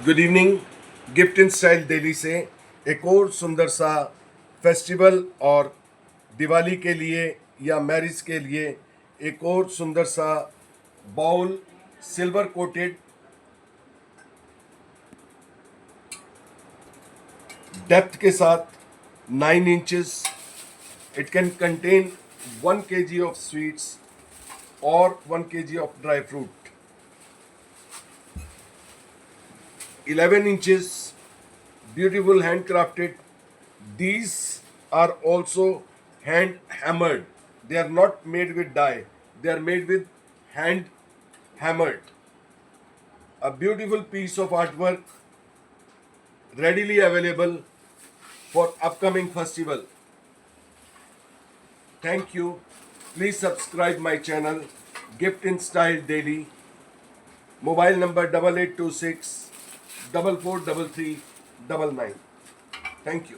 Good evening. Gift in style Delhi से एक और सुंदर सा फेस्टिवल और दिवाली के लिए या मैरिज के लिए एक और सुंदर सा बाउल, सिल्वर कोटेड, डेप्थ के साथ 9 inches. It can contain 1 kg of sweets और 1 kg of dry fruit. 11 inches, beautiful handcrafted. These are also hand hammered. They are not made with dye, they are made with hand hammered. A beautiful piece of artwork readily available for upcoming festival. Thank you. Please subscribe my channel Gift in Style Daily. Mobile number 8826 443399. Thank you.